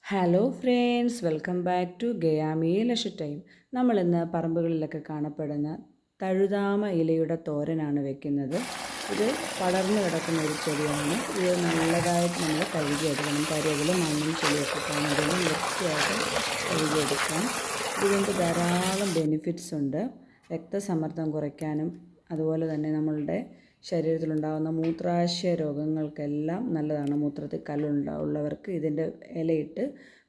Hello friends, welcome back to ഗയാമി ലഷ് time. നമ്മളിന്ന് പറമ്പുകളിലൊക്കെ കാണപ്പെടുന്ന തഴുതാമ ഇലയുടെ തോരനാണ് വെക്കുന്നത്. ഇത് പടർന്നു കിടക്കുന്ന ഒരു ചെടിയാണ്. ഇത് നല്ലതായിട്ട് നമ്മൾ കഴുകിയെടുക്കണം. കരിയിലും മണ്ണും ചെളിയൊക്കെ കാണുന്നതിനും വൃത്തിയായിട്ട് കഴുകിയെടുക്കാം. ഇതുകൊണ്ട് ധാരാളം ബെനിഫിറ്റ്സ് ഉണ്ട്. രക്തസമ്മർദ്ദം കുറയ്ക്കാനും അതുപോലെ തന്നെ നമ്മളുടെ ശരീരത്തിലുണ്ടാകുന്ന മൂത്രാശയ രോഗങ്ങൾക്കെല്ലാം നല്ലതാണ്. മൂത്രത്തിൽ കല്ലുള്ളവർക്ക് ഇതിൻ്റെ ഇലയിട്ട്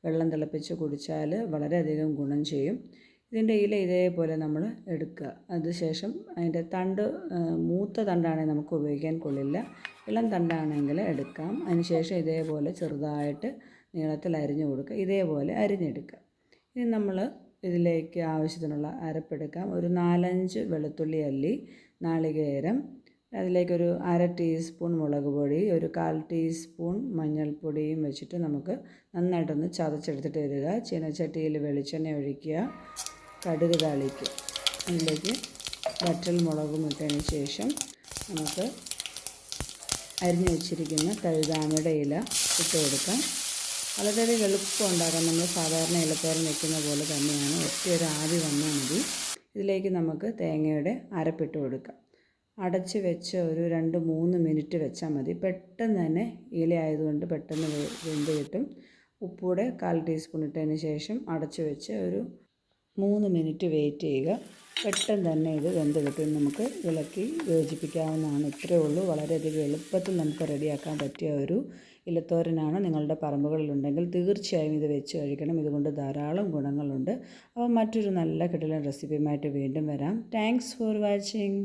വെള്ളം തിളപ്പിച്ച് കുടിച്ചാൽ വളരെയധികം ഗുണം ചെയ്യും. ഇതിൻ്റെ ഇല ഇതേപോലെ നമ്മൾ എടുക്കുക. അതിനുശേഷം അതിൻ്റെ തണ്ട്, മൂത്ത തണ്ടാണെങ്കിൽ നമുക്ക് ഉപയോഗിക്കാൻ കൊള്ളില്ല, ഇളം തണ്ടാണെങ്കിൽ എടുക്കാം. അതിനുശേഷം ഇതേപോലെ ചെറുതായിട്ട് നീളത്തിൽ അരിഞ്ഞു കൊടുക്കുക. ഇതേപോലെ അരിഞ്ഞെടുക്കുക. ഇനി നമ്മൾ ഇതിലേക്ക് ആവശ്യത്തിനുള്ള അരപ്പെടുക്കാം. ഒരു 4-5 വെളുത്തുള്ളി അല്ലി, നാളികേരം, അതിലേക്കൊരു 1/2 ടീസ്പൂൺ മുളക് പൊടി, ഒരു 1/4 ടീസ്പൂൺ മഞ്ഞൾപ്പൊടിയും വെച്ചിട്ട് നമുക്ക് നന്നായിട്ടൊന്ന് ചതച്ചെടുത്തിട്ട് വരിക. ചീനച്ചട്ടിയിൽ വെളിച്ചെണ്ണ ഒഴിക്കുക, കടുക് താളിക്കുക. അതിലേക്ക് വറ്റൽ മുളകും ഇട്ടതിന് ശേഷം നമുക്ക് അരിഞ്ഞു വെച്ചിരിക്കുന്ന തഴുതാമയുടെ ഇല ഇട്ട് കൊടുക്കാം. വളരെയധികം എളുപ്പം ഉണ്ടാക്കാം. നമ്മൾ സാധാരണ ഇലത്തോരൻ വെക്കുന്ന പോലെ തന്നെയാണ്. ഒറ്റയൊരു ആവി വന്നാൽ മതി. ഇതിലേക്ക് നമുക്ക് തേങ്ങയുടെ അരപ്പിട്ട് കൊടുക്കാം. അടച്ച് വെച്ച് ഒരു 2-3 മിനിറ്റ് വെച്ചാൽ മതി. പെട്ടെന്ന് തന്നെ ഇല ആയതുകൊണ്ട് പെട്ടെന്ന് വെന്ത് കിട്ടും. ഉപ്പൂടെ 1/4 ടീസ്പൂൺ ഇട്ടതിന് ശേഷം അടച്ച് വെച്ച് ഒരു 3 മിനിറ്റ് വെയിറ്റ് ചെയ്യുക. പെട്ടെന്ന് തന്നെ ഇത് വെന്ത് കിട്ടും. നമുക്ക് ഇളക്കി യോജിപ്പിക്കാവുന്നതാണ്. ഇത്രയേ ഉള്ളൂ. വളരെയധികം എളുപ്പത്തിൽ നമുക്ക് റെഡിയാക്കാൻ പറ്റിയ ഒരു ഇലത്തോരനാണ്. നിങ്ങളുടെ പറമ്പുകളിലുണ്ടെങ്കിൽ തീർച്ചയായും ഇത് വെച്ച് കഴിക്കണം. ഇതുകൊണ്ട് ധാരാളം ഗുണങ്ങളുണ്ട്. അപ്പോൾ മറ്റൊരു നല്ല കിടിലൻ റെസിപ്പിയുമായിട്ട് വീണ്ടും വരാം. Thanks for watching.